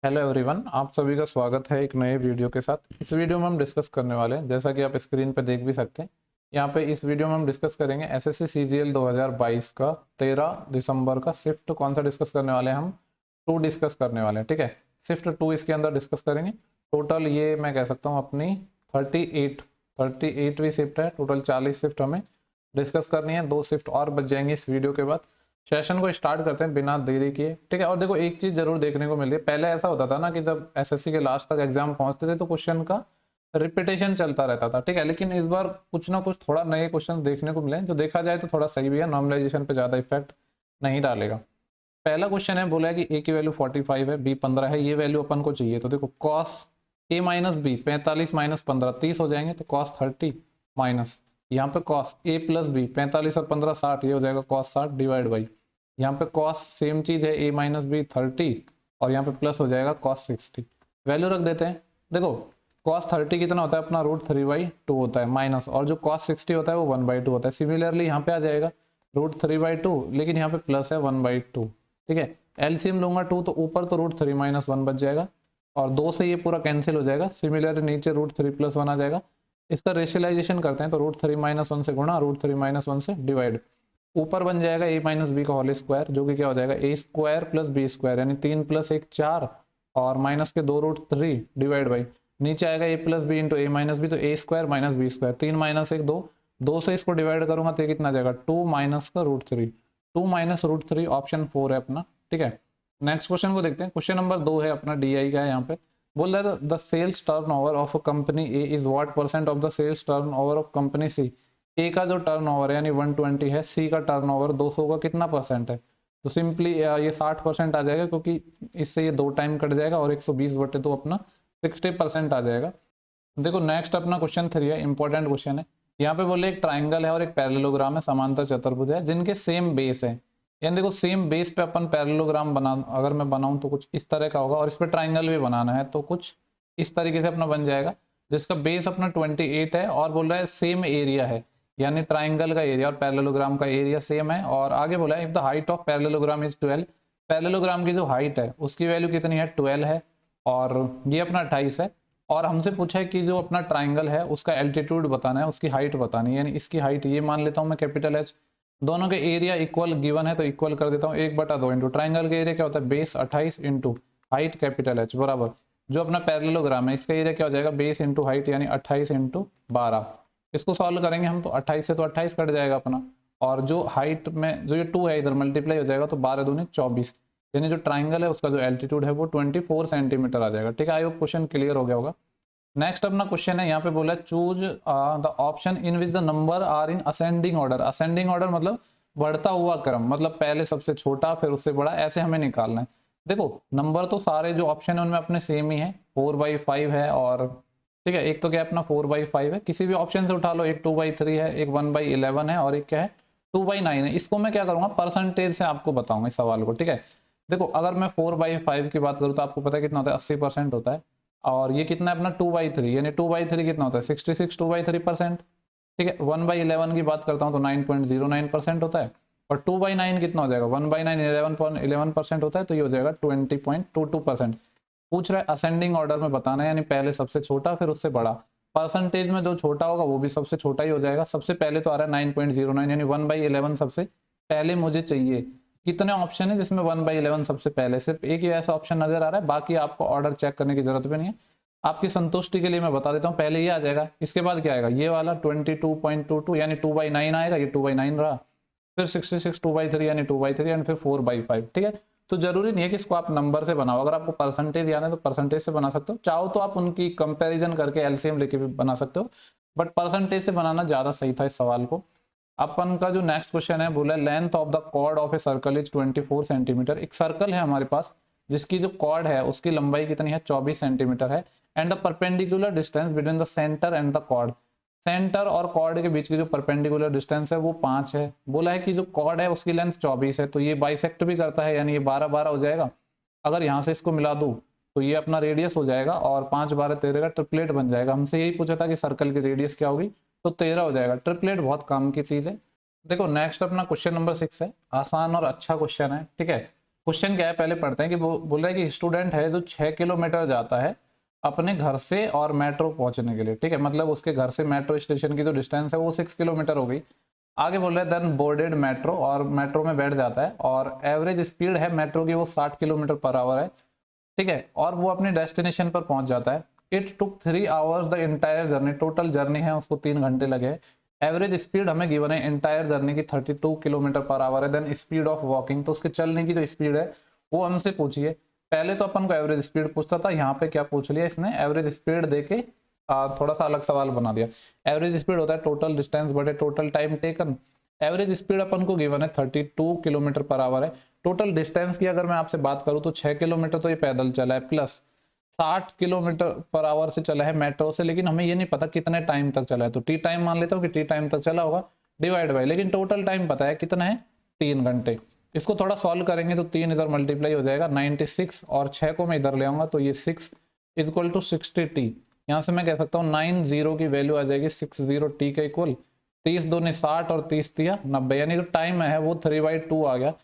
Hello everyone, आप सभी का स्वागत है एक नए वीडियो के साथ। इस वीडियो में हम डिस्कस करने वाले हैं, जैसा कि आप स्क्रीन पे देख भी सकते हैं। यहाँ पे इस वीडियो में हम डिस्कस करेंगे एसएससी सीजीएल 2022 का 13 दिसंबर का शिफ्ट कौन सा डिस्कस करने वाले हैं। हम 2 डिस्कस करने वाले हैं, ठीक है। शिफ्ट 2 इसके अंदर डिस्कस करेंगे। टोटल ये मैं कह सकता हूँ अपनी 38वीं शिफ्ट है। टोटल 40 शिफ्ट हमें डिस्कस करनी है। 2 शिफ्ट और बच जाएंगी इस वीडियो के बाद। सेशन को स्टार्ट करते हैं बिना देरी किए, ठीक है। और देखो एक चीज जरूर देखने को मिल रही है, पहले ऐसा होता था ना कि जब एसएससी के लास्ट तक एग्जाम पहुंचते थे तो क्वेश्चन का रिपीटेशन चलता रहता था, ठीक है। लेकिन इस बार कुछ ना कुछ थोड़ा नए क्वेश्चन देखने को मिले, जो देखा जाए तो थोड़ा सही भी है, नॉर्मलाइजेशन पे ज्यादा इफेक्ट नहीं डालेगा। पहला क्वेश्चन है, बोला है कि ए की वैल्यू 45 है, बी 15 है, ये वैल्यू अपन को चाहिए। तो देखो cos A minus B 45 minus 15 30 हो जाएंगे, तो कॉस 30 माइनस यहाँ पे कॉस ए प्लस बी 45 और 15 60, ये हो जाएगा कॉस 60 डिवाइड बाई यहाँ पे कॉस सेम चीज है ए माइनस बी 30 और यहाँ पे प्लस हो जाएगा कॉस 60। वैल्यू रख देते हैं। देखो कॉस 30 कितना होता है अपना √3/2 होता है, माइनस और जो कॉस 60 होता है वो 1/2 होता है। सिमिलरली यहाँ पे आ जाएगा √3/2, लेकिन यहाँ पे प्लस है 1/2, ठीक है। एलसीएम लूंगा 2 तो ऊपर तो √3 - 1 बच जाएगा और 2 से ये पूरा कैंसिल हो जाएगा। सिमिलरली नीचे √3 + 1 आ जाएगा। इसका रेशियलाइजेशन करते हैं तो √3 - 1 से गुणा, √3 - 1 से डिवाइड, ऊपर बन जाएगा a माइनस बी का होल स्क्वायर, जो कि क्या हो जाएगा a square plus B square, यानी 3 + 1 4 और माइनस के 2 √3 डिवाइड बाई नीचे आएगा a plus b into a minus b, तो a square minus b square, 3 - 1 2, 2 से इसको डिवाइड करूंगा तो ये कितना आ जाएगा 2 माइनस का √3, 2 माइनस √3 ऑप्शन 4 है अपना, ठीक है। नेक्स्ट क्वेश्चन को देखते हैं। क्वेश्चन नंबर 2 है अपना DI का है। यहाँ पे बोल रहा है the sales turnover of a company A is what percent of the sales turnover of company C. A का जो टर्नओवर है यानी 120 है, सी का टर्नओवर 200 का कितना परसेंट है। तो सिंपली ये 60% आ जाएगा, क्योंकि इससे ये 2 टाइम कट जाएगा और 120/2 अपना 60% आ जाएगा। देखो नेक्स्ट अपना क्वेश्चन 3 है, इंपॉर्टेंट क्वेश्चन है। यहाँ पे बोले एक ट्राइंगल है और एक पैरेललोग्राम है, समांतर चतुर्भुज है, जिनके सेम बेस है। यानी देखो सेम बेस पे अपन पैरेललोग्राम बना, अगर मैं बनाऊं तो कुछ इस तरह का होगा, और इस पे ट्राइंगल भी बनाना है तो कुछ इस तरीके से अपना बन जाएगा, जिसका बेस अपना 28 है और बोल रहा है सेम एरिया है, यानी ट्राइंगल का एरिया और पैरेललोग्राम का एरिया सेम है। और आगे बोला है if the height of parallelogram is 12, parallelogram की जो हाइट है उसकी वैल्यू कितनी है 12 है और ये अपना 28 है। और हमसे पूछा है कि जो अपना ट्राइंगल है उसका एल्टीट्यूड बताना है, उसकी हाइट बतानी है, यानी इसकी हाइट ये मान लेता हूँ मैं कैपिटल एच। दोनों के एरिया इक्वल गिवन है तो इक्वल कर देता हूँ, 1/2 इंटू ट्राइंगल का एरिया क्या होता है base 28 into height capital H बराबर जो अपना पैरेललोग्राम है इसका एरिया क्या हो जाएगा बेस इंटू हाइट, यानी 28 इंटू 12। इसको सॉल्व करेंगे हम तो 28 से तो 28 कट जाएगा अपना, और जो हाइट में जो ये 2 है इधर मल्टीप्लाई हो जाएगा तो 12 दूनी 24, यानी जो ट्राइंगल है उसका जो एल्टीट्यूड है वो 24 सेंटीमीटर आ जाएगा, ठीक है। आई होप क्वेश्चन क्लियर हो गया होगा। नेक्स्ट अपना क्वेश्चन है, यहाँ पे बोला choose the option in which the number are in ascending order. Ascending order मतलब बढ़ता हुआ क्रम, मतलब पहले सबसे छोटा फिर उससे बड़ा, ऐसे हमें निकालना है। देखो नंबर तो सारे जो ऑप्शन है उनमें अपने सेम ही है, 4/5 है और ठीक है, एक तो क्या अपना 4/5 है, किसी भी ऑप्शन से उठा लो, एक 2/3 है, एक 1/11 है और एक क्या है 2/9 है। इसको मैं क्या करूंगा परसेंटेज से आपको बताऊंगा इस सवाल को, ठीक है। देखो अगर मैं 4/5 की बात करूँ तो आपको पता है कितना होता है 80% होता है, और ये कितना है अपना 2/3, यानी 2/3 कितना होता है 66 2/3%, ठीक है। 1/11 की बात करता हूँ तो 9.09% होता है, और 2/9 कितना हो जाएगा 1/9 11% होता है, तो ये हो जाएगा 20.22%। पूछ रहा है असेंडिंग ऑर्डर में बताना है, यानी पहले सबसे छोटा फिर उससे बड़ा। परसेंटेज में जो छोटा होगा वो भी सबसे छोटा ही हो जाएगा। सबसे पहले तो आ रहा है 9.09, यानी 1/11 सबसे पहले मुझे चाहिए। कितने ऑप्शन है जिसमें 1/11 सबसे पहले, सिर्फ एक ही ऐसा ऑप्शन नजर आ रहा है, बाकी आपको ऑर्डर चेक करने की जरूरत भी नहीं है। आपकी संतुष्टि के लिए मैं बता देता हूँ, पहले ये आ जाएगा, इसके बाद क्या आएगा ये वाला 22.22, यानी 2/9 आएगा, ये 2/9 रहा, फिर 66 2/3 यानी 2/3 एंड फिर 4/5, ठीक है। तो जरूरी नहीं है कि इसको आप नंबर से बनाओ, अगर आपको परसेंटेज याद है तो परसेंटेज से बना सकते हो, चाहो तो आप उनकी कंपैरिजन करके एलसीएम लेके भी बना सकते हो, बट परसेंटेज से बनाना ज्यादा सही था इस सवाल को। अपन का जो नेक्स्ट क्वेश्चन है बोला length of the chord of a circle is 24 centimetre. एक सर्कल है हमारे पास जिसकी जो कॉर्ड है उसकी लंबाई कितनी है 24 सेंटीमीटर है, and the perpendicular distance between the centre and the chord, centre और कॉर्ड के बीच की जो परपेंडिकुलर डिस्टेंस है वो 5 है। बोला है कि जो कॉर्ड है उसकी लेंथ 24 है, तो ये बाइसेक्ट भी करता है, यानी ये 12 हो जाएगा। अगर यहाँ से इसको मिला दूं तो ये अपना रेडियस हो जाएगा, और 5 12 13 का ट्रिपलेट बन जाएगा। हमसे यही पूछा था कि सर्कल की रेडियस क्या होगी, तो 13 हो जाएगा। ट्रिपलेट बहुत काम की चीज है। देखो नेक्स्ट अपना क्वेश्चन नंबर 6 है, आसान और अच्छा क्वेश्चन है, ठीक है। क्वेश्चन क्या है पहले पढ़ते हैं कि वो बोल रहा है कि स्टूडेंट है जो 6 किलोमीटर जाता है अपने घर से और मेट्रो पहुंचने के लिए, ठीक है, मतलब उसके घर से मेट्रो स्टेशन की जो डिस्टेंस है वो 6 किलोमीटर हो गई। आगे बोल रहा है देन बोर्डेड मेट्रो, और मेट्रो में बैठ जाता है और एवरेज स्पीड है मेट्रो की वो 60 किलोमीटर पर आवर है, ठीक है, और वो अपने डेस्टिनेशन पर पहुंच जाता है। It took 3 hours the entire journey, total journey है उसको 3 घंटे लगे। एवरेज स्पीड हमें गिवन है इंटायर जर्नी की 32 किलोमीटर पर आवर है। देन स्पीड ऑफ वॉकिंग, तो उसके चलने की जो स्पीड है वो हमसे पूछिए। पहले तो अपन को एवरेज स्पीड पूछता था, यहाँ पे क्या पूछ लिया इसने, एवरेज स्पीड देके थोड़ा सा अलग सवाल बना दिया। एवरेज स्पीड होता है टोटल डिस्टेंस बटे total time taken. Average speed अपन को गिवन है 32 किलोमीटर पर आवर है। टोटल डिस्टेंस की अगर मैं आपसे बात करूं तो 6 किलोमीटर तो ये पैदल चला है, प्लस 60 किलोमीटर पर आवर से चला है मेट्रो से, लेकिन हमें ये नहीं पता कितने टाइम तक चला है, तो टी टाइम मान लेता हूँ कि टी टाइम तक चला होगा, डिवाइड बाई, लेकिन टोटल टाइम पता है कितना है, 3 घंटे। इसको थोड़ा सॉल्व करेंगे तो 3 इधर मल्टीप्लाई हो जाएगा 96, और 6 को मैं इधर ले आऊंगा तो ये 6 इक्वल टू 60t। यहाँ से मैं कह सकता हूँ 90 की वैल्यू आ जाएगी 60t के इक्वल। 30 दूनी 60 और 30 दिया 90, यानी जो टाइम है वो 3/2 आ गया।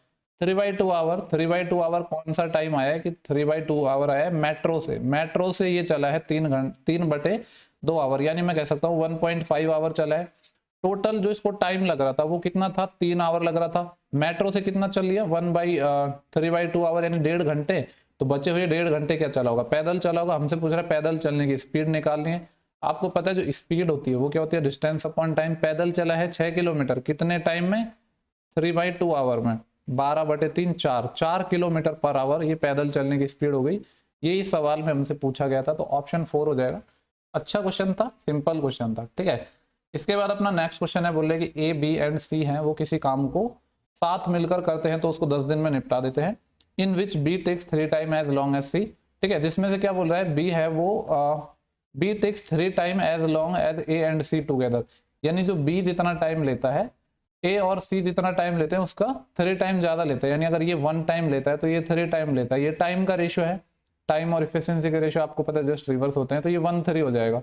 3/2 आवर, 3/2 आवर कौन सा टाइम आया है कि 3/2 आवर आया है मेट्रो से। मेट्रो से ये चला है 3/2 आवर, यानी मैं कह सकता हूँ 1.5 आवर चला है। टोटल जो इसको टाइम लग रहा था वो कितना था, 3 आवर लग रहा था। मेट्रो से कितना चल लिया 3/2 आवर, यानी 1.5 घंटे। तो बचे हुए 1.5 घंटे क्या चला होगा, पैदल चला होगा। हमसे पूछ रहा है पैदल चलने की स्पीड निकालनी है। आपको पता है जो स्पीड होती है वो क्या होती है, डिस्टेंस अपॉन टाइम। पैदल चला है 6 किलोमीटर, कितने टाइम में, 3/2 आवर में, 12/3 4 किलोमीटर पर आवर ये पैदल चलने की स्पीड हो गई। यही सवाल में हमसे पूछा गया था, तो ऑप्शन 4 हो जाएगा। अच्छा क्वेश्चन था, सिंपल क्वेश्चन था, ठीक है। इसके बाद अपना नेक्स्ट क्वेश्चन है, बोल रहे कि ए बी एंड सी हैं वो किसी काम को साथ मिलकर करते हैं तो उसको 10 दिन में निपटा देते हैं। In which B takes 3 time as long as C, ठीक है, जिसमें से क्या बोल रहा है, बी है वो B takes 3 time as long as A and C together, यानी जो बी जितना टाइम लेता है ए और सी जितना टाइम लेते हैं उसका 3 टाइम ज्यादा लेता है। यानी अगर ये 1 टाइम लेता है तो ये 3 टाइम लेता है। ये टाइम का रेशियो है, टाइम और इफिशिएंसी का रेशियो आपको पता है जस्ट रिवर्स होते हैं, तो ये 1/3 हो जाएगा।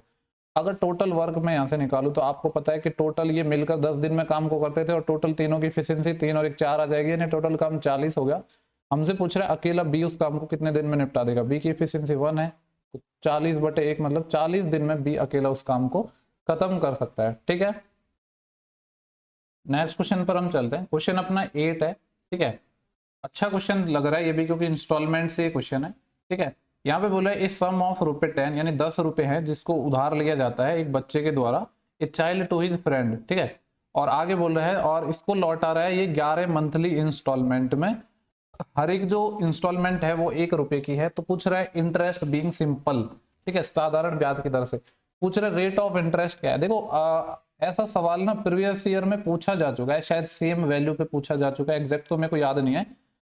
अगर टोटल वर्क में यहाँ से निकालू तो आपको पता है कि टोटल ये मिलकर 10 दिन में काम को करते थे, और टोटल तीनों की इफिशिएंसी 3 और 1 4 आ जाएगी, यानी टोटल काम 40 हो गया। हमसे पूछ रहा है अकेला बी उस काम को कितने दिन में निपटा देगा। बी की इफिशिएंसी 1 है, तो 40/1 मतलब 40 दिन में बी अकेला उस काम को खत्म कर सकता है, ठीक है। नेक्स्ट क्वेश्चन पर हम चलते हैं। क्वेश्चन अपना 8 है, ठीक है। अच्छा क्वेश्चन लग रहा है ये भी, क्योंकि इंस्टॉलमेंट से क्वेश्चन है, ठीक है। यहाँ पे बोला है इस सम ऑफ ₹10 यानी 10 रुपए है जिसको उधार लिया जाता है एक बच्चे के द्वारा, a child to his friend, ठीक है। और आगे बोल रहा है और इसको लौटा रहा है ये 11 मंथली इंस्टॉलमेंट में। हर एक जो इंस्टॉलमेंट है वो ₹1 की है। तो पूछ रहा है इंटरेस्ट बीइंग सिंपल, ठीक है, साधारण ब्याज की दर से पूछ रहे रेट ऑफ इंटरेस्ट क्या है। देखो ऐसा सवाल ना प्रीवियस ईयर में पूछा जा चुका है, शायद सेम वैल्यू पे पूछा जा चुका है, एग्जैक्ट तो मेरे को याद नहीं है,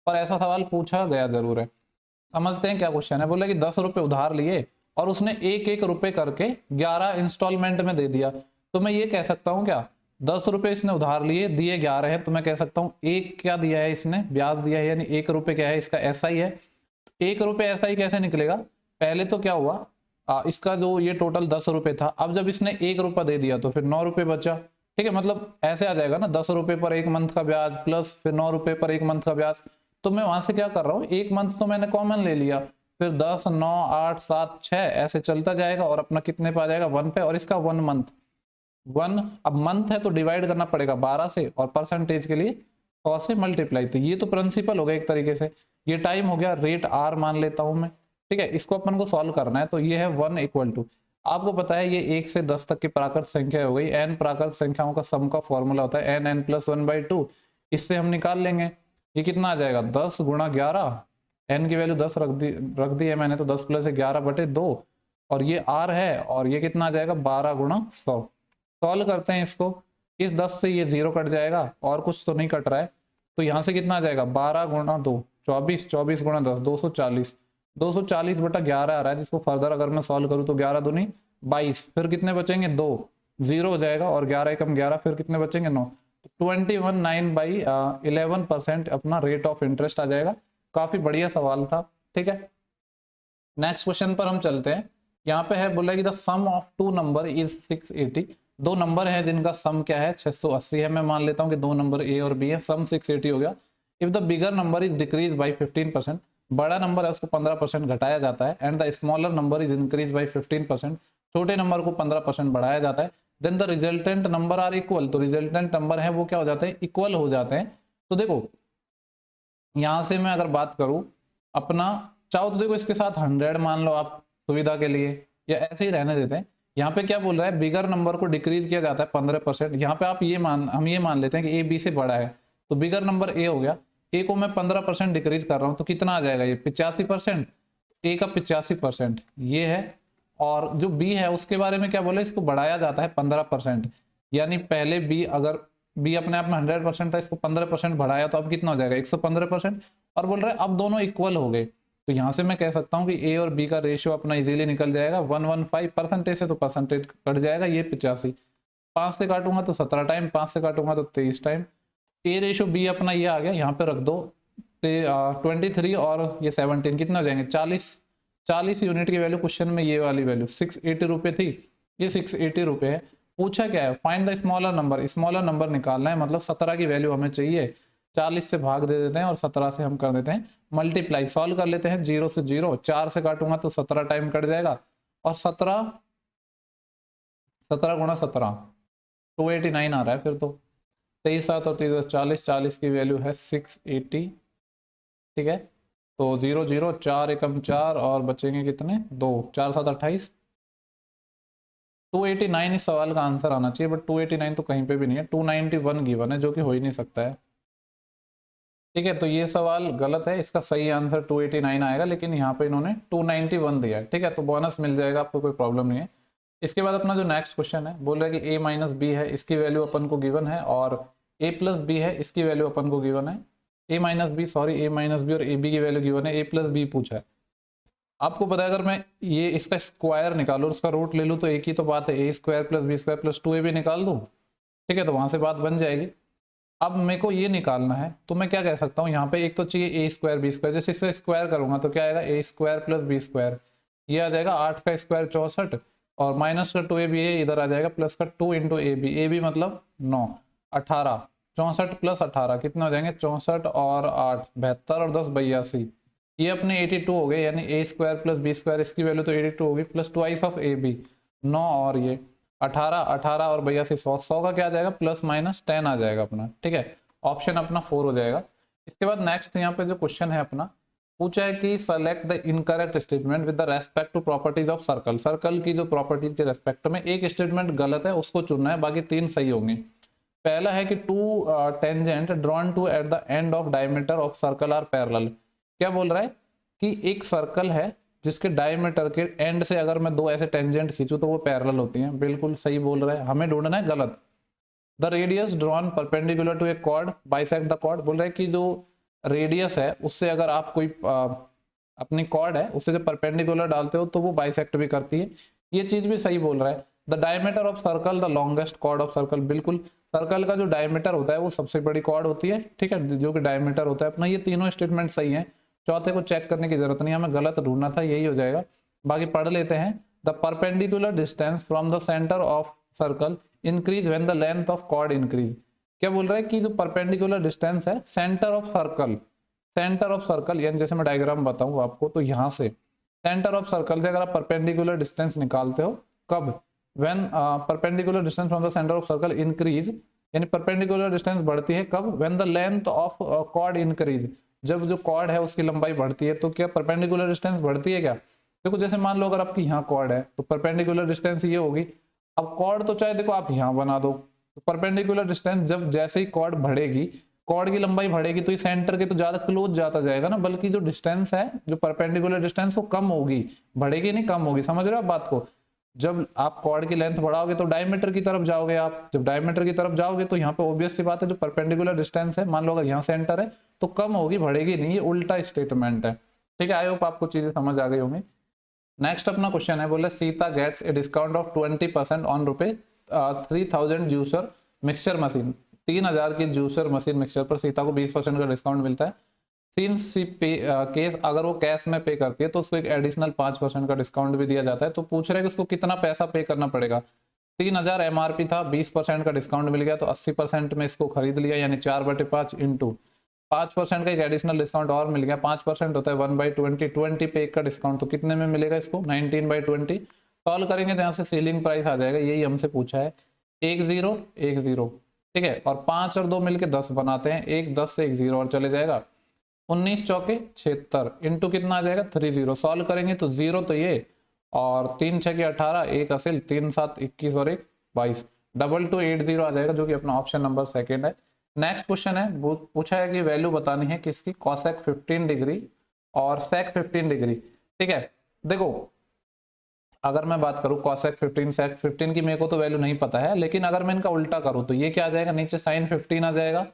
पर ऐसा सवाल पूछा गया जरूर है। समझते हैं क्या क्वेश्चन है। बोला कि 10 रुपए उधार लिए और उसने 1-1 रुपए करके 11 इंस्टॉलमेंट में दे दिया। तो मैं ये कह सकता हूँ क्या, 10 रुपए इसने उधार लिए, दिए 11 है, तो मैं कह सकता हूँ एक क्या दिया है इसने, ब्याज दिया है, यानी 1 रुपए क्या है इसका SI है। 1 रुपए SI कैसे निकलेगा, पहले तो क्या हुआ इसका जो ये टोटल 10 रुपए था, अब जब इसने 1 रुपया दे दिया तो फिर 9 रुपए बचा, ठीक है, मतलब ऐसे आ जाएगा ना, 10 रुपए पर 1 मंथ का ब्याज प्लस फिर 9 रुपए पर 1 मंथ का ब्याज। तो मैं वहां से क्या कर रहा हूँ, 1 मंथ तो मैंने कॉमन ले लिया, फिर 10 9 8 7 6 ऐसे चलता जाएगा और अपना कितने पे आ जाएगा 1 पे, और इसका 1 मंथ 1, अब मंथ है तो डिवाइड करना पड़ेगा 12 से, और परसेंटेज के लिए 100 से मल्टीप्लाई। तो ये तो प्रिंसिपल हो गया एक तरीके से। ये टाइम हो गया, रेट R मान लेता हूं मैं, ठीक है। इसको अपन को सॉल्व करना है, तो ये है 1 इक्वल टू, आपको पता है ये 1 से 10 तक की प्राकृत संख्या हो गई। n प्राकृत संख्याओं का सम का फॉर्मूला होता है n+1/2, इससे हम निकाल लेंगे ये कितना आ जाएगा 10 गुणा 11, n की वैल्यू 10 रख दी है मैंने, तो 10 + 11/2, और ये r है, और ये कितना आ जाएगा 12 गुणा 100। सॉल्व करते हैं इसको, इस 10 से ये 0 कट जाएगा और कुछ तो नहीं कट रहा है, तो यहाँ से कितना आ जाएगा 12 गुणा 2 24, 24 गुणा 10 240, 240/11 आ रहा है, जिसको फर्दर अगर मैं सॉल्व करूँ तो 11 दूनी 22, फिर कितने बचेंगे 2, 0 हो जाएगा, और 11 एकम 11, फिर कितने बचेंगे 9, 21/9/11% अपना रेट ऑफ इंटरेस्ट आ जाएगा। काफी बढ़िया सवाल था, ठीक है। नेक्स्ट क्वेश्चन पर हम चलते हैं। यहाँ पे है बोला कि the sum of 2 number is 680, 2 number है जिनका सम क्या है 680 है। मैं मान लेता हूँ कि 2 नंबर A और B है, सम 680 हो गया। If the bigger number is decrease by 15%, बड़ा नंबर है उसको 15% घटाया जाता है, and the smaller number is increase by 15%, छोटे नंबर को 15% बढ़ाया जाता है, then the resultant number are equal, तो रिजल्टेंट नंबर है वो क्या हो जाते हैं, इक्वल हो जाते हैं। तो देखो यहां से मैं अगर बात करूं अपना, चाहो तो देखो इसके साथ 100 मान लो आप सुविधा के लिए, या ऐसे ही रहने देते हैं। यहाँ पे क्या बोल रहा है, बिगर नंबर को डिक्रीज किया जाता है 15%। यहाँ पे आप हम ये मान लेते हैं कि ए बी से बड़ा है, तो बिगर नंबर ए हो गया, ए को मैं 15% डिक्रीज कर रहा हूँ तो कितना आ जाएगा, ये 85%, ए का 85% ये है। और जो बी है उसके बारे में क्या बोले, इसको बढ़ाया जाता है 15%, यानी पहले बी अगर बी अपने आप में 100% था, इसको 15% बढ़ाया तो अब कितना हो जाएगा 115%। और बोल रहे हैं अब दोनों इक्वल हो गए, तो यहां से मैं कह सकता हूं कि ए और बी का रेशियो अपना इजीली निकल जाएगा 115 परसेंटेज से, तो परसेंटेज कट जाएगा, ये 85, 5 से काटूंगा तो 17 टाइम, 5 से काटूंगा तो 23 टाइम, ए रेशियो बी अपना ये आ गया, यहाँ पे रख दो 23 और ये 17 कितना हो जाएंगे 40 यूनिट की वैल्यू क्वेश्चन में ये वाली वैल्यू 680 रुपये थी, ये 680 रुपये है। पूछा क्या है, find the smaller number, smaller number निकालना है, मतलब 17 की वैल्यू हमें चाहिए, 40 से भाग दे देते हैं और 17 से हम कर देते हैं मल्टीप्लाई, सॉल्व कर लेते हैं, 0 से 0, 4 से काटूंगा तो 17 टाइम कट जाएगा, और 17 गुणा 17 289 आ रहा है फिर तो, 23 7 और 30 40, 40 की वैल्यू है 680, ठीक है। तो 0 0 4 एकम 4 और बचेंगे कितने 2, 4 7 28, 289 इस सवाल का आंसर आना चाहिए, बट 289 तो कहीं पे भी नहीं है, 291 गिवन है जो कि हो ही नहीं सकता है, ठीक है। तो ये सवाल गलत है, इसका सही आंसर 289 आएगा, लेकिन यहाँ पे इन्होंने 291 दिया है, ठीक है। तो बोनस मिल जाएगा आपको, कोई प्रॉब्लम नहीं है। इसके बाद अपना जो नेक्स्ट क्वेश्चन है, बोल रहा है कि a माइनस बी है, इसकी वैल्यू अपन को गिवन है, और a प्लस बी है, इसकी वैल्यू अपन को गिवन है, a माइनस बी और ए बी की वैल्यू गिवन है, a प्लस बी पूछा है। आपको पता है अगर मैं ये इसका स्क्वायर निकालूं, उसका रूट ले लूं, तो एक ही तो बात है, A square plus B square plus 2ab निकाल दूं, ठीक है, तो वहां से बात बन जाएगी। अब मेरे को ये निकालना है, तो मैं क्या कह सकता हूँ, यहाँ पे एक तो चाहिए ए स्क्वायर बी स्क्वायर, जैसे इससे स्क्वायर करूंगा तो क्या आएगा, ए स्क्वायर प्लस बी स्क्वायर, ये आ जाएगा 8 का स्क्वायर 64, और माइनस का 2ab है, इधर आ जाएगा प्लस का 2 इंटू ए बी मतलब 9, 18, 64 प्लस 18 कितने हो जाएंगे 64 और 8 72 और 10 82, ये अपने 82 हो गए, यानी a square plus B square, इसकी वैल्यू तो 82 होगी, plus twice of a b 9 और ये 18 और 82 100 का क्या आ जाएगा प्लस माइनस 10 आ जाएगा अपना, ठीक है। ऑप्शन अपना 4 हो जाएगा। इसके बाद नेक्स्ट यहाँ पे जो क्वेश्चन है अपना, पूछा है कि select the incorrect statement with the respect to properties of circle, circle की जो प्रॉपर्टीज के रेस्पेक्ट में एक स्टेटमेंट गलत है उसको चुनना है, बाकी 3 सही होंगे। पहला है कि 2 tangent drawn to at the end of diameter of circle are parallel, क्या बोल रहा है कि एक सर्कल है जिसके डायमीटर के एंड से अगर मैं 2 ऐसे टेंजेंट खींचूं तो वो पैरेलल होती हैं, बिल्कुल सही बोल रहा है, हमें ढूंढना है गलत। The radius drawn perpendicular to a chord bisect the chord, बोल रहा है कि जो रेडियस है उससे अगर आप कोई अपनी कॉर्ड है उससे जब परपेंडिकुलर डालते हो तो वो बाइसेक्ट भी करती है, ये चीज भी सही बोल रहा है। The diameter of circle the longest chord of circle, बिल्कुल सर्कल का जो डायमीटर होता है वो सबसे बड़ी कॉर्ड होती है, ठीक है, जो कि डायमीटर होता है अपना, ये तीनों स्टेटमेंट सही है। चौथे को चेक करने की जरूरत नहीं, हमें गलत ढूंढना था, यही हो जाएगा। बाकी पढ़ लेते हैं। The perpendicular distance from the centre of circle increase when the length of chord increase, क्या बोल रहा है कि जो परपेंडिकुलर डिस्टेंस है सेंटर ऑफ सर्कल यानी जैसे मैं डायग्राम बताऊं आपको, तो यहाँ से सेंटर ऑफ सर्कल से अगर आप परपेंडिकुलर डिस्टेंस निकालते हो कब, when perpendicular distance from the centre of circle increase, यानी परपेंडिकुलर डिस्टेंस बढ़ती है कब, when the length of chord increase, जब जो कॉर्ड है उसकी लंबाई बढ़ती है, तो क्या परपेंडिकुलर डिस्टेंस बढ़ती है क्या। देखो जैसे मान लो अगर आपकी यहाँ कॉर्ड है तो परपेंडिकुलर डिस्टेंस ये होगी, अब कॉर्ड तो चाहे देखो आप यहाँ बना दो, तो परपेंडिकुलर डिस्टेंस जब जैसे ही कॉर्ड बढ़ेगी, कॉर्ड की लंबाई बढ़ेगी, तो ये सेंटर के तो ज्यादा क्लोज जाता जाएगा ना, बल्कि जो डिस्टेंस है जो परपेंडिकुलर डिस्टेंस वो कम होगी, बढ़ेगी नहीं कम होगी, समझ रहे हो आप बात को। जब आप कॉर्ड की लेंथ बढ़ाओगे तो डायमीटर की तरफ जाओगे, आप जब डायमीटर की तरफ जाओगे तो यहाँ पे ऑब्वियस सी बात है जो परपेंडिकुलर डिस्टेंस है, मान लो अगर यहाँ सेंटर है तो कम होगी बढ़ेगी नहीं, ये उल्टा स्टेटमेंट है, ठीक है। आई होप आपको चीजें समझ आ गई होंगी। नेक्स्ट अपना क्वेश्चन है, बोले Sita gets a discount of 20% on ₹3000 juicer mixture machine, 3000 की जूसर मशीन मिक्सचर पर सीता को 20% का डिस्काउंट मिलता है। सिंस सी पे केस अगर वो कैश में पे करती है तो उसको एक एडिशनल 5% का डिस्काउंट भी दिया जाता है, तो पूछ रहे हैं कि उसको कितना पैसा पे करना पड़ेगा। 3000 MRP था, 20% का डिस्काउंट मिल गया तो 80% में इसको खरीद लिया, यानी 4/5 इंटू 5% का एक एडिशनल डिस्काउंट और मिल गया, 5% होता है 1/20, 20 पे एक का डिस्काउंट, तो कितने में मिलेगा इसको, 19/20। सॉल्व करेंगे तो यहाँ से सीलिंग प्राइस आ जाएगा, यही हमसे पूछा है, 10 10, ठीक है, और 5 और 2 मिलके 10 बनाते हैं, 1 10 से 1 0 और चले जाएगा, 19 चौके 76 इंटू कितना आ जाएगा 30। सॉल्व करेंगे तो 0 तो ये, और 3 6 18, 1 असिल, 3 7 21 और 1 22, 2280 आ जाएगा, जो कि अपना ऑप्शन नंबर सेकेंड है। नेक्स्ट क्वेश्चन है, पूछा है कि वैल्यू बतानी है किसकी, कॉसेक 15 डिग्री और सेक 15 डिग्री, ठीक है। देखो अगर मैं बात करूं कॉसेक 15 सेक 15 की मेरे को तो वैल्यू नहीं पता है, लेकिन अगर मैं इनका उल्टा करूं तो ये क्या आ जाएगा, नीचे साइन 15 आ जाएगा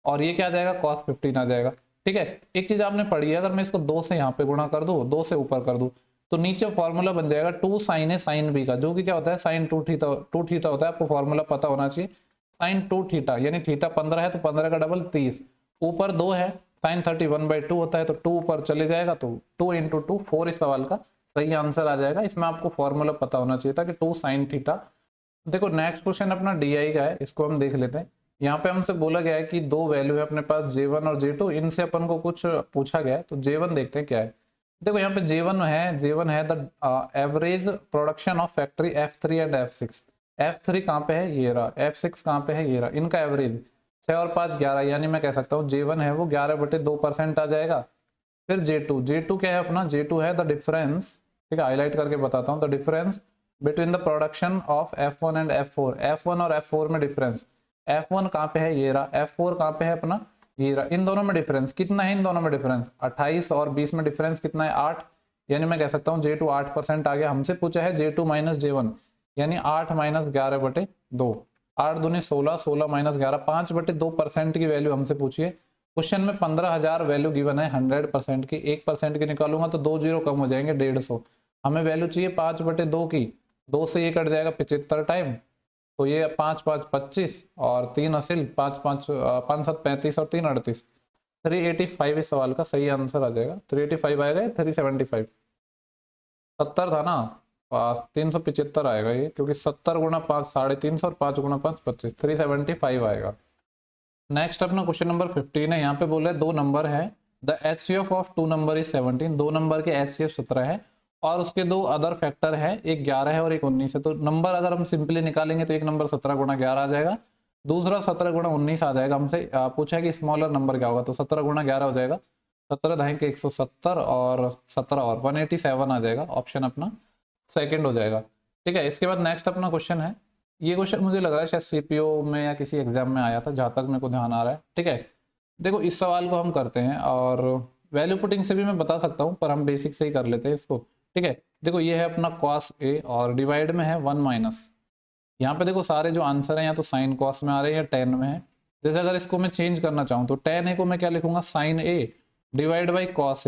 और ये क्या आ जाएगा, कॉस 15 आ जाएगा, ठीक है। एक चीज आपने पढ़ी है, अगर मैं इसको 2 से यहाँ पे गुणा कर दूं, 2 से ऊपर कर दूं, तो नीचे फॉर्मूला बन जाएगा 2 साइन ए साइन बी का, जो कि क्या होता है साइन 2 थीटा, 2 थीटा होता है, आपको फॉर्मूला पता होना चाहिए। साइन 2 थीटा यानी थीटा 15 है तो 15 का डबल 30, ऊपर 2 है, साइन 31/2 होता है तो 2 ऊपर चले जाएगा, तो 2 इंटू 2 4 इस सवाल का सही आंसर आ जाएगा। इसमें आपको फॉर्मूला पता होना चाहिए था कि 2 साइन थीटा। देखो नेक्स्ट क्वेश्चन अपना डी का है, इसको हम देख लेते हैं। यहाँ पे हमसे बोला गया है कि दो वैल्यू है अपने पास J1 और J2, इनसे अपन को कुछ पूछा गया है, तो J1 देखते हैं क्या है। देखो यहाँ पे J1 है the average production of factory F3 and F6। F3 कहाँ पे है, ये रहा, F6 कहाँ पे है, ये रहा, इनका एवरेज 6 और 5 11, यानी मैं कह सकता हूँ J1 है वो 11/2% आ जाएगा। फिर J2 क्या है अपना, J2 है द डिफरेंस, ठीक है, हाईलाइट करके बताता हूँ, the difference between the production of F1 and F4, F1 और F4 में डिफरेंस, F1 कहाँ पे है, ये रहा, F4 कहाँ पे है अपना, ये रहा, इन दोनों में डिफरेंस कितना है, इन दोनों में डिफरेंस 28 और 20 में डिफरेंस कितना है 8, यानी मैं कह सकता हूँ J2 8% आ गया। हमसे पूछा है J2 माइनस J1, यानी 8 माइनस 11/2, 8 दूनी 16, 16 माइनस 11, 5/2% की वैल्यू हमसे पूछिए। क्वेश्चन में 15,000 वैल्यू गिवन है 100% की, 1% की निकालूंगा तो 2 0 कम हो जाएंगे 150, हमें वैल्यू चाहिए 5/2 की, 2 से ये कट जाएगा 75 टाइम, तो ये 5 5 25 और 3 असिल 5 5 5 7 35 और 3 38, 385 इस सवाल का सही आंसर आ जाएगा। 385 आएगा, 375 70 था ना, 375 आएगा ये, क्योंकि 70 गुणा 5 350 और 5 गुणा 5 25, 375 आएगा। नेक्स्ट अपना क्वेश्चन नंबर 15 है, यहाँ पे बोले दो नंबर है, the HCF of two number is 17, दो नंबर के HCF 17 है और उसके दो अदर फैक्टर है, एक 11 है और एक 19 है। तो नंबर अगर हम सिंपली निकालेंगे तो एक नंबर 17 गुणा 11 आ जाएगा, दूसरा 17 गुणा 19 आ जाएगा। हमसे पूछा है कि स्मॉलर नंबर क्या होगा, तो 17 गुणा 11 हो जाएगा, 17 दहाई के 170 और 17 और 187 आ जाएगा, ऑप्शन अपना सेकंड हो जाएगा, ठीक है। इसके बाद नेक्स्ट अपना क्वेश्चन है, ये क्वेश्चन मुझे लग रहा है शायद सीपीओ में या किसी एग्जाम में आया था, जहां तक मेरे को ध्यान आ रहा है, ठीक है। देखो इस सवाल को हम करते हैं, और वैल्यू पुटिंग से भी मैं बता सकता हूँ, पर हम बेसिक से ही कर लेते हैं इसको, ठीक है। देखो ये है अपना cos A और डिवाइड में है 1 माइनस, यहाँ पे देखो सारे जो आंसर है या तो साइन कॉस में आ रहे हैं या टेन में है। जैसे अगर इसको मैं चेंज करना चाहूँ तो tan A को मैं क्या लिखूंगा, sine A divide by cos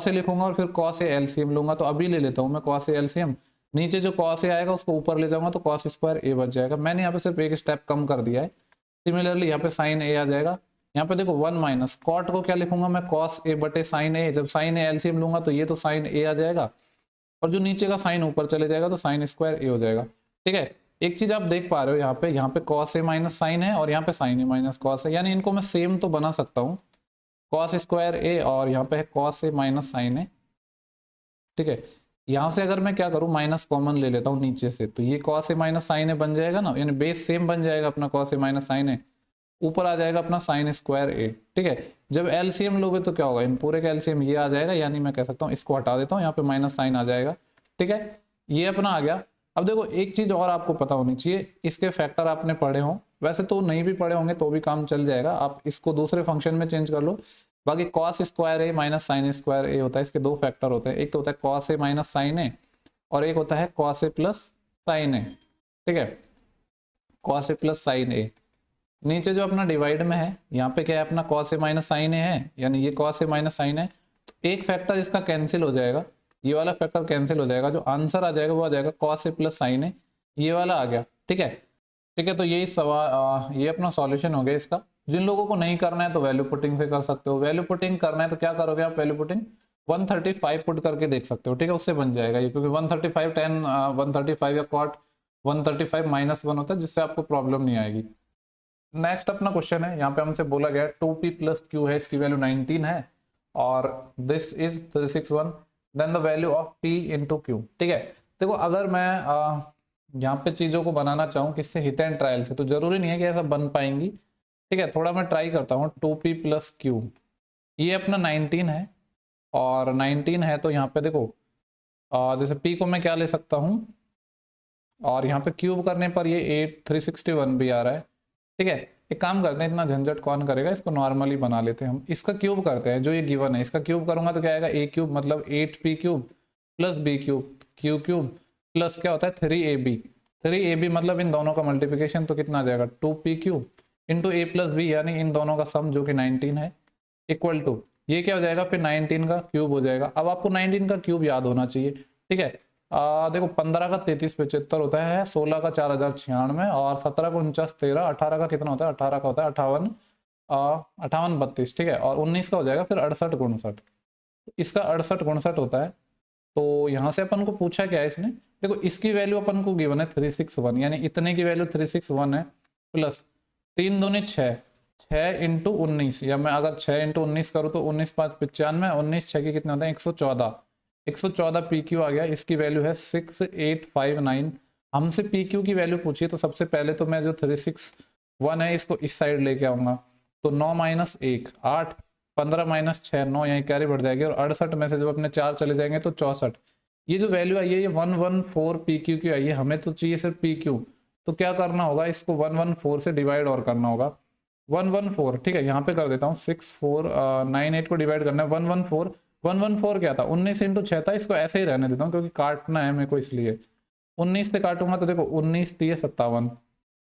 A लिखूंगा और फिर cos A एलसीएम लूंगा। तो अभी ले लेता हूँ मैं cos A एलसीएम, नीचे जो cos A आएगा उसको ऊपर ले जाऊंगा तो cos स्क्वायर A बच जाएगा। मैंने यहाँ पे सिर्फ एक स्टेप कम कर दिया है। सिमिलरली यहाँ पे साइन A आ जाएगा, यहाँ पे देखो 1 माइनस कॉट को क्या लिखूंगा मैं, cos A बटे साइन A, जब साइन A एलसीएम लूंगा तो ये तो साइन A आ जाएगा और जो नीचे का साइन ऊपर चले जाएगा तो साइन स्क्वायर A हो जाएगा, ठीक है। एक चीज आप देख पा रहे हो यहाँ पे cos A माइनस साइन है और यहाँ पे साइन A माइनस कॉस है, यानी इनको मैं सेम तो बना सकता हूँ, cos स्क्वायर A और यहाँ पे है cos A minus sine A, ठीक है। यहाँ से अगर मैं क्या करूँ, माइनस कॉमन ले लेता हूँ नीचे से, तो ये cos A minus sine A बन जाएगा ना, यानी बेस सेम बन जाएगा अपना cos A minus sine A, ऊपर आ जाएगा अपना साइन स्क्वायर A, ठीक है। जब एलसीएम लोगे तो क्या होगा, इन पूरे का एलसीएम ये आ जाएगा, यानी मैं कह सकता हूँ इसको हटा देता हूँ, यहाँ पे माइनस साइन आ जाएगा, ठीक है। ये अपना आ गया। अब देखो एक चीज और आपको पता होनी चाहिए, इसके फैक्टर आपने पढ़े हो, वैसे तो नहीं भी पढ़े होंगे तो भी काम चल जाएगा, आप इसको दूसरे फंक्शन में चेंज कर लो। बाकी cos square A minus sine square A होता है, इसके दो फैक्टर होते हैं, एक तो होता है cos A minus sine A और एक होता है cos A plus sine A, ठीक है, cos A plus sine A। नीचे जो अपना डिवाइड में है, यहाँ पे क्या है अपना cos A minus sine A है, यानी ये cos A माइनस साइन है, तो एक फैक्टर इसका कैंसिल हो जाएगा, ये वाला फैक्टर कैंसिल हो जाएगा, जो आंसर आ जाएगा वो आ जाएगा cos A plus sine A, ये वाला आ गया, ठीक है। ठीक है, तो यही सवाल, ये अपना सॉल्यूशन हो गया इसका। जिन लोगों को नहीं करना है तो वैल्यू पुटिंग से कर सकते हो, वैल्यू पुटिंग करना है तो क्या करोगे आप, वैल्यू पुटिंग 135 पुट करके देख सकते हो, ठीक है, उससे बन जाएगा ये, क्योंकि 135 10 135 या कॉट 135 -1 होता है, जिससे आपको प्रॉब्लम नहीं आएगी। नेक्स्ट अपना क्वेश्चन है, यहाँ पे हमसे बोला गया 2p प्लस क्यू है, इसकी वैल्यू 19 है और this is 361, then the value of p into q. ठीक है, देखो अगर मैं यहाँ पे चीज़ों को बनाना चाहूँ किससे, हिट एंड ट्रायल से, तो जरूरी नहीं है कि ऐसा बन पाएंगी। ठीक है, थोड़ा मैं ट्राई करता हूँ। 2p प्लस क्यू, ये अपना 19 है और 19 है, तो यहाँ पे देखो जैसे p को मैं क्या ले सकता हूँ, और यहाँ पे क्यूब करने पर ये 361 भी आ रहा है। ठीक है, एक काम करते हैं, इतना झंझट कौन करेगा, इसको नॉर्मली बना लेते हैं हम। इसका क्यूब करते हैं, जो ये गिवन है इसका क्यूब करूंगा तो क्या आएगा, a क्यूब मतलब 8p cube plus b cube Q cube plus क्या होता है 3ab। 3ab मतलब इन दोनों का मल्टीप्लिकेशन, तो कितना आ जाएगा 2p cube into a plus b, यानी इन दोनों का सम जो कि 19 है, इक्वल टू ये क्या हो जाएगा फिर 19 का क्यूब हो जाएगा। अब आपको 19 का क्यूब याद होना चाहिए। ठीक है, देखो 15 का 3375 होता है, 16 का 4096 और 17 का 49 13, 18 का कितना होता है, 18 का होता है 58 58 32। ठीक है, और 19 का हो जाएगा फिर 68 59, इसका 68 59 होता है। तो यहाँ से अपन को पूछा क्या है इसने, देखो इसकी वैल्यू अपन को गिवन है 361, यानी इतने की वैल्यू 361 है, प्लस 3 दूनी 6, 6 इंटू 19, या मैं अगर 6 इंटू 19 करूँ तो 19 5 95, 19 6 के कितने होते हैं 114, 114 पी क्यू आ गया, इसकी वैल्यू है 6859। हमसे पी क्यू की वैल्यू पूछी, तो सबसे पहले तो मैं जो 361 है इसको इस साइड लेके आऊंगा, तो 9 माइनस 1 8, 15 माइनस 6 9, यहीं कैरी बढ़ जाएगी, और 68 में से जब अपने 4 चले जाएंगे तो 64। ये जो वैल्यू आई है ये 114 पी क्यू की आई है, हमें तो चाहिए सिर्फ पी क्यू, तो क्या करना होगा, इसको 114 से डिवाइड और करना होगा, 114। ठीक है, यहाँ पे कर देता हूँ 6498 को डिवाइड करना है 114, 114 क्या था 19 इंटू 6 था, इसको ऐसे ही रहने देता हूँ क्योंकि काटना है मेरे को, इसलिए 19 से काटूंगा तो देखो 19 3 57,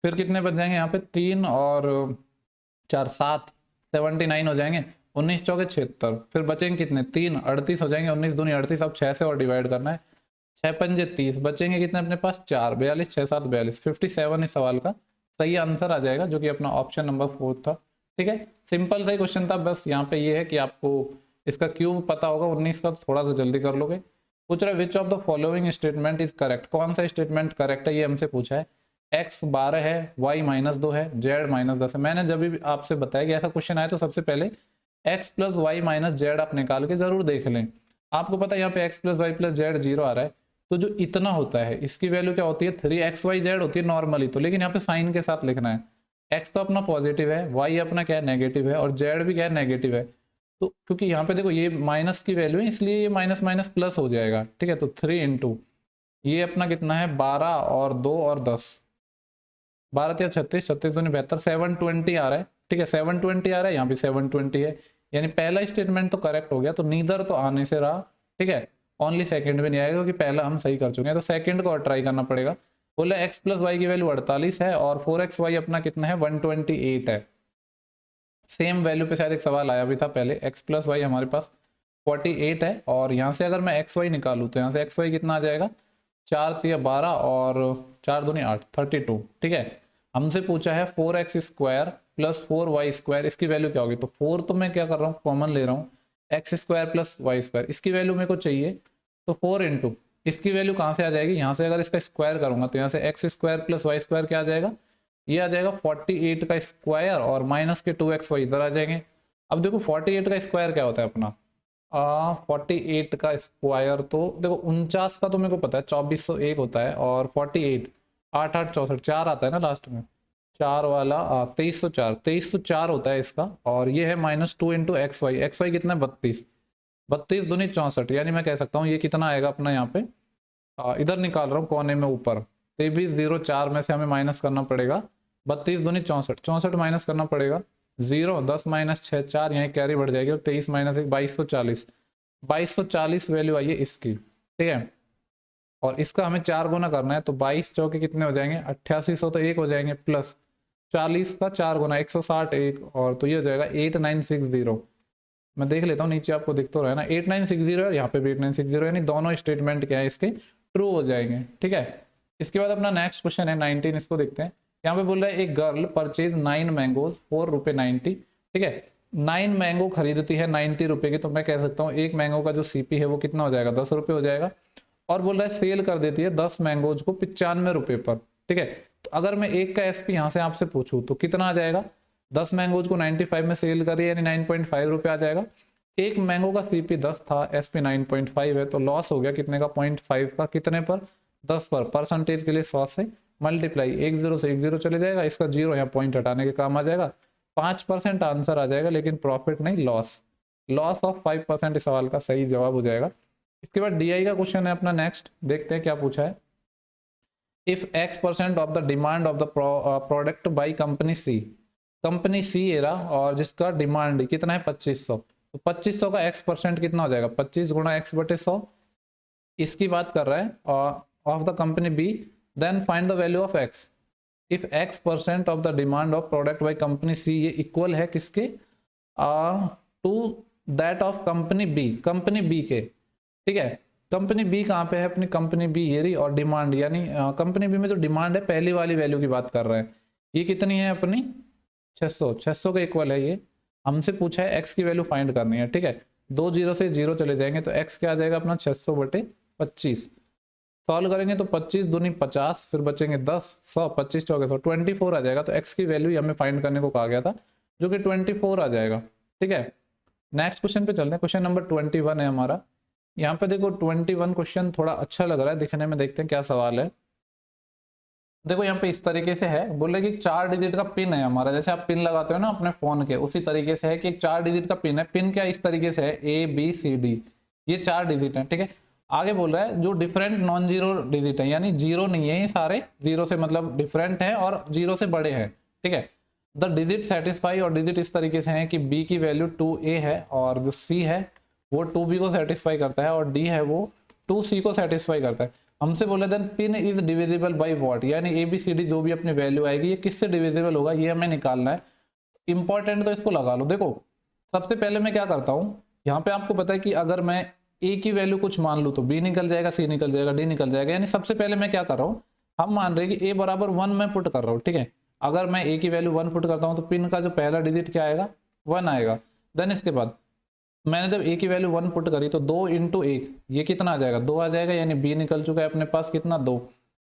फिर कितने बच जाएंगे यहाँ पे 3 और 4 7, 79 हो जाएंगे, 19 चौके 76, फिर बचेंगे कितने 3 38 हो जाएंगे, 19 दूनी 38, अब 6 से और डिवाइड करना है, 6 पंजे 30, बचेंगे कितने अपने पास 4, 42 6 7 42, 57 इस सवाल का सही आंसर आ जाएगा, जो कि अपना ऑप्शन नंबर 4 था। ठीक है, सिंपल सा ही क्वेश्चन था, बस यहाँ पे ये है कि आपको इसका क्यूब पता होगा 19 का, तो थोड़ा सा जल्दी कर लोगे। पूछ रहा है which of the following statement is correct, कौन सा स्टेटमेंट करेक्ट है, ये हमसे पूछा है। x 12 है, y -2 है, z -10 है। मैंने जब भी आपसे बताया कि ऐसा क्वेश्चन आए तो सबसे पहले x plus y minus z आप निकाल के जरूर देख लें। आपको पता है यहाँ पे x plus y plus z 0 आ रहा है, तो जो इतना होता है इसकी वैल्यू क्या होती है 3xyz होती है नॉर्मली तो, लेकिन यहाँ पे साइन के साथ लिखना है। x तो अपना पॉजिटिव है, y अपना क्या है नेगेटिव है, और z भी क्या है नेगेटिव है। तो क्योंकि यहाँ पे देखो ये माइनस की वैल्यू है, इसलिए ये माइनस माइनस प्लस हो जाएगा। ठीक है, तो 3 इंटू ये अपना कितना है 12 और 2 और 10, 12 या 36, 36 दूनी 72, 720 आ रहा है। ठीक है, 720 आ रहा है, यहाँ भी 720 है, यानी पहला स्टेटमेंट तो करेक्ट हो गया, तो नीदर तो आने से रहा। ठीक है, ओनली सेकंड में नहीं आएगा क्योंकि पहला हम सही कर चुके हैं, तो सेकंड को और ट्राई करना पड़ेगा। बोला x प्लस वाई की वैल्यू 48 है और 4xy अपना कितना है 128 है। सेम वैल्यू पे शायद एक सवाल आया भी था पहले, x प्लस वाई हमारे पास 48 है, और यहाँ से अगर मैं xy निकालूँ तो यहाँ से xy कितना आ जाएगा 4 3 12 और 4 दूनी 8 32। ठीक है, हमसे पूछा है 4x square plus 4y square, इसकी वैल्यू क्या होगी, तो 4 तो मैं क्या कर रहा हूँ कॉमन ले रहा हूँ, x square plus y square इसकी वैल्यू मेरे को चाहिए, तो 4 इंटू इसकी वैल्यू कहाँ से आ जाएगी, यहाँ से अगर इसका स्क्वायर करूंगा तो यहाँ से x square plus y square क्या आ जाएगा, ये आ जाएगा 48 का स्क्वायर और माइनस के 2xy इधर आ जाएंगे। अब देखो 48 का स्क्वायर क्या होता है अपना 48 का स्क्वायर, तो देखो 49 का तो मेरे को पता है 2401 होता है, और 48 8 8 64 4 आता है ना लास्ट में, 4 वाला 2304 2304 होता है इसका, और ये है -2 इंटू एक्स वाई कितना है 32, 32 दूनी 64, यानी मैं कह सकता हूँ ये कितना आएगा अपना यहाँ पे इधर निकाल रहा हूँ कोने में ऊपर 2304 में से हमें माइनस करना पड़ेगा 32 दूनी 64, 64 माइनस करना पड़ेगा 0 10 माइनस 6 4, यहाँ कैरी बढ़ जाएगी, और 23 माइनस 1 2240, 2240 वैल्यू आई है इसकी। ठीक है, और इसका हमें 4 गुना करना है, तो 22 चौके कितने हो जाएंगे 8800, तो 1 हो जाएंगे, प्लस 40 का 4 गुना 160 1, और तो ये हो जाएगा 8960। मैं देख लेता हूँ नीचे आपको दिख तो रहा है ना 8960 है, यहाँ पे भी 8960, यानी दोनों स्टेटमेंट क्या है इसके ट्रू हो जाएंगे। ठीक है, इसके बाद अपना नेक्स्ट क्वेश्चन है 19, इसको देखते हैं। यहाँ पे बोल रहा है एक गर्ल परचेज 9 मैंगोज ₹4.90। ठीक है, 9 मैंगो खरीदती है 90 रुपए की, तो मैं कह सकता हूँ एक मैंगो का जो सीपी है वो कितना हो जाएगा 10 रुपये हो जाएगा, और बोल रहा है सेल कर देती है 10 मैंगोज को 95 रुपए पर। ठीक है, तो अगर मैं एक का एसपी यहाँ से आपसे पूछूं तो कितना आ जाएगा, 10 मैंगोज को 95 में सेल करिए यानी 9.5 रुपये आ जाएगा। एक मैंगो का सीपी 10 था, एसपी 9.5 है, तो लॉस हो गया कितने का, 0.5 का, कितने पर, 10 पर। परसेंटेज के लिए 100 से मल्टीप्लाई, एक जीरो से एक जीरो चले जाएगा, इसका जीरो यहाँ पॉइंट हटाने के काम आ जाएगा, 5% आंसर आ जाएगा, लेकिन प्रॉफिट नहीं, लॉस। लॉस ऑफ 5% इस सवाल का सही जवाब हो जाएगा। इसके बाद डीआई का क्वेश्चन है अपना नेक्स्ट, देखते हैं क्या पूछा है। If x% of the demand of the product by company C एरा, और जिसका डिमांड कितना है 2500, तो 2500 का x% कितना हो जाएगा, 25 गुणा x बटे 100, इसकी बात कर रहा है, of the company B, then find the value of x। If x% of the demand of product by company C, ये इक्वल है किसके, to that of company B के, ठीक है। कंपनी बी कहाँ पे है अपनी, कंपनी बी ये रही, और डिमांड यानी कंपनी बी में जो डिमांड है पहली वाली वैल्यू की बात कर रहे हैं, ये कितनी है अपनी 600 के इक्वल है। ये हमसे पूछा है एक्स की वैल्यू फाइंड करनी है, ठीक है। 2 जीरो से जीरो चले जाएंगे तो एक्स क्या आ जाएगा अपना 600 बटे 25, सॉल्व करेंगे तो 25 दूनी 50, फिर बचेंगे 10, 100, 25 चौके 100, 24 आ जाएगा। तो एक्स की वैल्यू हमें फाइंड करने को कहा गया था, जो कि 24 आ जाएगा, ठीक है। नेक्स्ट क्वेश्चन पे चलते हैं, क्वेश्चन नंबर 21 है हमारा। यहाँ पे देखो 21 क्वेश्चन थोड़ा अच्छा लग रहा है दिखने में, देखते हैं क्या सवाल है। देखो यहाँ पे इस तरीके से है, बोले कि 4 डिजिट का पिन है हमारा, जैसे आप पिन लगाते हो ना अपने फोन के, उसी तरीके से है कि 4 डिजिट का पिन है। पिन क्या इस तरीके से है, ABCD, ये 4 डिजिट है, ठीक है। आगे बोल रहा है जो डिफरेंट नॉन जीरो डिजिट है, यानी जीरो नहीं है ये सारे, जीरो से मतलब डिफरेंट है और जीरो से बड़े हैं, ठीक है। द डिजिट सेटिस्फाई, और डिजिट इस तरीके से है कि B की वैल्यू 2A है, और जो C है वो 2B को सेटिस्फाई करता है, और D है वो 2C को सेटिस्फाई करता है। हमसे बोले then pin is divisible by what, यानी ABCD जो भी अपनी वैल्यू आएगी ये किससे डिविजिबल होगा, ये हमें निकालना है। इंपॉर्टेंट तो इसको लगा लो। देखो सबसे पहले मैं क्या करता हूँ, यहाँ पे आपको पता है कि अगर मैं A की वैल्यू कुछ मान लूँ तो B निकल जाएगा, C निकल जाएगा, D निकल जाएगा। यानी सबसे पहले मैं क्या कर रहा हूँ, हम मान रहे हैं कि A बराबर 1 मैं पुट कर रहा हूँ, ठीक है। अगर मैं A की वैल्यू 1 पुट करता हूँ तो पिन का जो पहला डिजिट क्या आएगा, 1 आएगा। देन इसके बाद मैंने जब A की वैल्यू 1 पुट करी तो 2 इंटू 1, ये कितना आ जाएगा, 2 आ जाएगा, यानी B निकल चुका है अपने पास कितना, 2।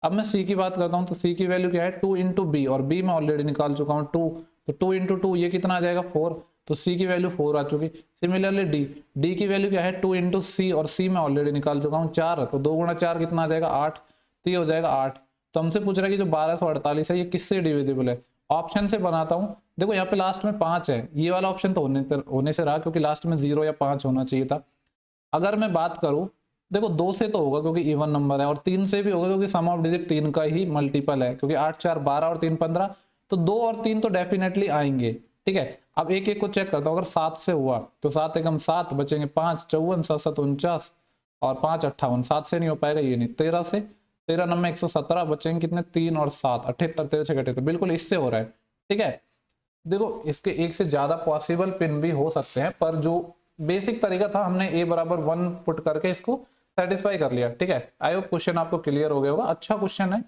अब मैं C की बात करता हूँ तो C की वैल्यू क्या है, 2 इंटू B, और B मैं ऑलरेडी निकाल चुका हूँ 2, तो 2 इंटू 2 ये कितना आ जाएगा 4, तो C की वैल्यू 4 आ चुकी। सिमिलरली D की वैल्यू क्या है 2 इंटू C, और C मैं ऑलरेडी निकाल चुका हूँ 4, तो 2 गुणा 4 कितना आ जाएगा 8, तो ये हो जाएगा 8। तो हमसे पूछ रहा है कि जो 1248 है ये किससे डिविजिबल है। ऑप्शन से बनाता हूँ, देखो यहाँ पे लास्ट में 5 है, ये वाला ऑप्शन तो होने से रहा क्योंकि लास्ट में 0 या 5 होना चाहिए था। अगर मैं बात करूँ, देखो 2 से तो होगा क्योंकि इवन नंबर है, और 3 से भी होगा क्योंकि सम ऑफ डिजिट 3 का ही मल्टीपल है, क्योंकि 8 4 12 और 3 15, तो 2 और 3 तो डेफिनेटली आएंगे, ठीक है। अब एक एक को चेक करता हूँ, अगर 7 से हुआ तो 7 एकम 7, बचेंगे 5, 54, 7 7 49, और 5 58, 7 से नहीं हो पाएगा, ये नहीं, 13 से, 13 नंबर 117, बचेंगे कितने 3 और 7 78, 13 से 78, बिल्कुल इससे हो रहा है, ठीक है। देखो इसके एक से ज्यादा पॉसिबल पिन भी हो सकते हैं, पर जो बेसिक तरीका था हमने A बराबर 1 पुट करके इसको सेटिस्फाई कर लिया, ठीक है। आई होप क्वेश्चन आपको क्लियर हो गया होगा, अच्छा क्वेश्चन है।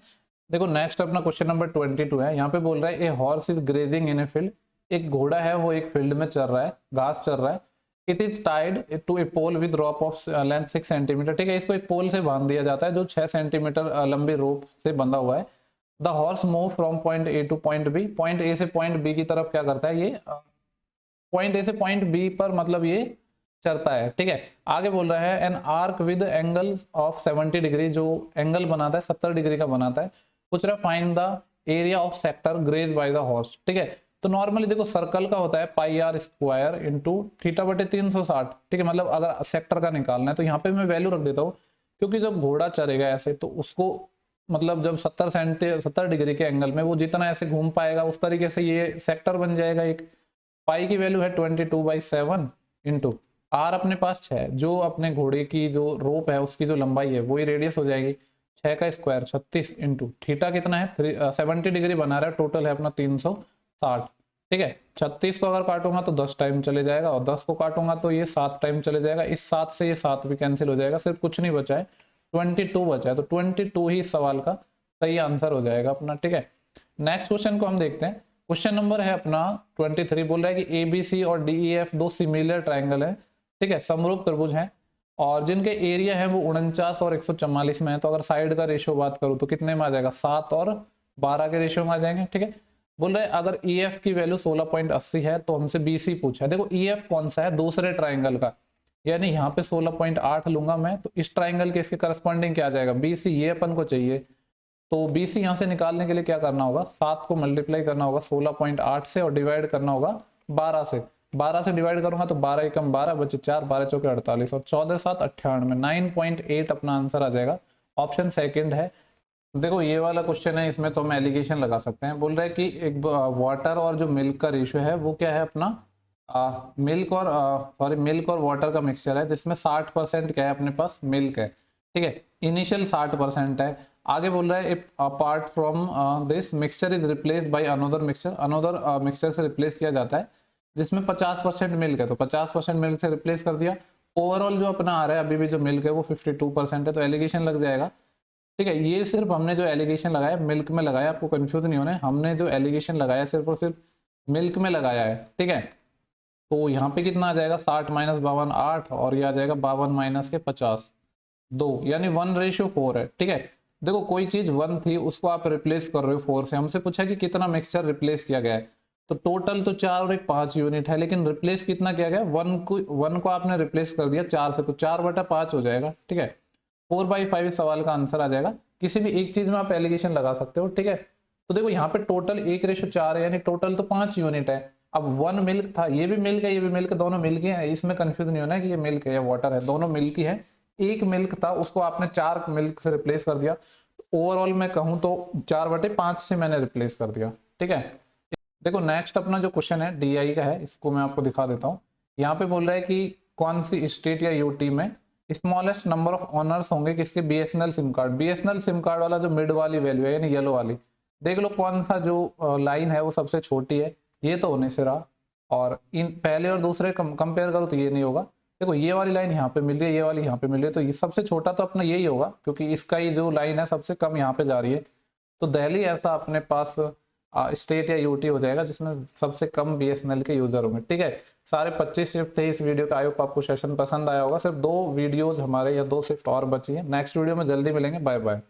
देखो नेक्स्ट अपना क्वेश्चन नंबर 22 है। यहाँ पे बोल रहा है a horse is grazing in a field, एक घोड़ा है वो एक फील्ड में चल रहा है, घास चल रहा है। It is tied to a pole with rope of length 6 centimetre, ठीक है। इसको एक पोल से बांध दिया जाता है जो 6 सेंटीमीटर लंबी रोप से बंधा हुआ है। The horse move from point A to point B, point A से पॉइंट बी की तरफ क्या करता है, ये पॉइंट ए से पॉइंट बी पर मतलब ये चलता है, ठीक है। आगे बोल रहा है an arc with angle of 70 degree, जो एंगल बनाता है 70 डिग्री का बनाता है। पूछ रहा है find the area of sector graze by the horse, ठीक है। तो नॉर्मली देखो सर्कल का होता है pi r square into theta बटे 360, ठीक है। मतलब अगर सेक्टर का निकालना है तो यहाँ पे मैं वैल्यू रख देता हूँ, क्योंकि जब घोड़ा चलेगा ऐसे तो उसको मतलब जब 70 डिग्री के एंगल में वो जितना ऐसे घूम पाएगा उस तरीके से ये सेक्टर बन जाएगा एक। पाई की वैल्यू है 22/7 इंटू आर अपने पास 6, जो अपने घोड़े की जो रोप है उसकी जो लंबाई है वही रेडियस हो जाएगी, 6 का स्क्वायर 36 इंटू थीटा कितना है 70 डिग्री बना रहा है, टोटल है अपना 360, ठीक है। 36 को अगर काटूंगा तो 10 टाइम चले जाएगा, और 10 को काटूंगा तो ये 7 टाइम चले जाएगा। इस 7 से ये 7 भी कैंसिल हो जाएगा, सिर्फ कुछ नहीं बचा है 22 बचा है, तो 22 ही इस सवाल का सही आंसर हो जाएगा अपना, ठीक है। नेक्स्ट क्वेश्चन को हम देखते हैं। क्वेश्चन नंबर है अपना 23, बोल रहा है कि ABC और DEF दो सिमिलर ट्राइंगल है, ठीक है, समरूप त्रिभुज हैं, और जिनके एरिया है वो 49 और 144 में है। तो अगर साइड का रेशियो बात करूं तो कितने में आ जाएगा, 7 और 12 के रेशियो में आ जाएंगे। ठीक है, बोल रहे अगर EF की वैल्यू 16.80 है तो हमसे BC पूछा है। देखो EF कौन सा है, दूसरे ट्राइंगल का, यानी यहाँ पे 16.8 लूंगा मैं, तो इस ट्राइंगल के इसके करस्पॉन्डिंग क्या आ जाएगा, BC, ये अपन को चाहिए। तो BC यहाँ से निकालने के लिए क्या करना होगा, 7 को मल्टीप्लाई करना होगा 16.8 से और डिवाइड करना होगा 12 से। 12 से डिवाइड करूंगा तो 12 एकम 12 बचे 4, 12 चौके 48 और 14 7 98, 9.8 अपना आंसर आ जाएगा। ऑप्शन सेकंड है। देखो ये वाला क्वेश्चन है, इसमें तो हम एलिगेशन लगा सकते हैं। बोल रहे हैं कि एक वाटर और जो मिल्क का रेशियो है वो क्या है अपना, मिल्क और वाटर का मिक्सचर है, जिसमें 60% क्या है अपने पास, मिल्क है। ठीक है, इनिशियल 60% है। आगे बोल रहा है if apart from this mixture is replaced by another mixture, another mixture से रिप्लेस किया जाता है जिसमें 50% मिल्क है, तो 50% मिल्क से रिप्लेस कर दिया। ओवरऑल जो अपना आ रहा है अभी भी जो मिल्क है वो 52% है, तो एलिगेशन लग जाएगा। ठीक है, ये सिर्फ हमने जो एलिगेशन लगाया मिल्क में लगाया, आपको कंफ्यूज नहीं होना है, हमने जो एलिगेशन लगाया सिर्फ और सिर्फ मिल्क में लगाया है। ठीक है, तो यहाँ पे कितना आ जाएगा, 60 माइनस 52 8, और ये आ जाएगा 52 माइनस के 50 2, यानी 1:4 है। ठीक है, देखो कोई चीज 1 थी उसको आप रिप्लेस कर रहे हो 4 से, हमसे पूछा कि कितना मिक्सचर रिप्लेस किया गया है, तो टोटल तो 4 और 1 5 यूनिट है, लेकिन रिप्लेस कितना किया गया, 1 को आपने रिप्लेस कर दिया 4 से, तो 4/5 हो जाएगा। ठीक है, 4/5 इस सवाल का आंसर आ जाएगा। किसी भी एक चीज में आप एलिगेशन लगा सकते हो। ठीक है, तो देखो यहाँ पे टोटल 1:4 है, यानी टोटल तो 5 यूनिट है। अब 1 मिल्क था, ये भी मिल्क है, ये भी मिल्क, दोनों मिल्क ही है, इसमें कंफ्यूज नहीं होना है कि ये मिल्क है या वाटर है, दोनों मिल्क ही है। एक मिल्क था उसको आपने 4 मिल्क से रिप्लेस कर दिया, ओवरऑल मैं कहूँ तो 4/5 से मैंने रिप्लेस कर दिया। ठीक है, देखो नेक्स्ट अपना जो क्वेश्चन है DI का है, इसको मैं आपको दिखा देता हूँ। यहाँ पे बोल रहा है कि कौन सी स्टेट या यूटी में स्मॉलेस्ट नंबर ऑफ ऑनर्स होंगे किसके, BSNL SIM card. BSNL SIM card वाला जो मिड वाली वैल्यू है, यानी येलो वाली, देख लो कौन सा जो लाइन है वो सबसे छोटी है, ये तो होने से रहा, और इन पहले और दूसरे कंपेयर करो तो ये नहीं होगा। देखो ये वाली लाइन यहाँ पे मिल रही है, ये वाली यहाँ पे मिल रही है, तो ये सबसे छोटा तो अपना यही होगा, क्योंकि इसका ही जो लाइन है सबसे कम यहाँ पे जा रही है। तो दिल्ली ऐसा अपने पास स्टेट या यूटी हो जाएगा जिसमें सबसे कम BSNL के यूजर होंगे। ठीक है, सारे 25 शिफ्ट थे इस वीडियो का। आई होप आपको सेशन पसंद आया होगा। सिर्फ 2 वीडियोज हमारे या 2 शिफ्ट और बची है। नेक्स्ट वीडियो में जल्दी मिलेंगे। Bye bye.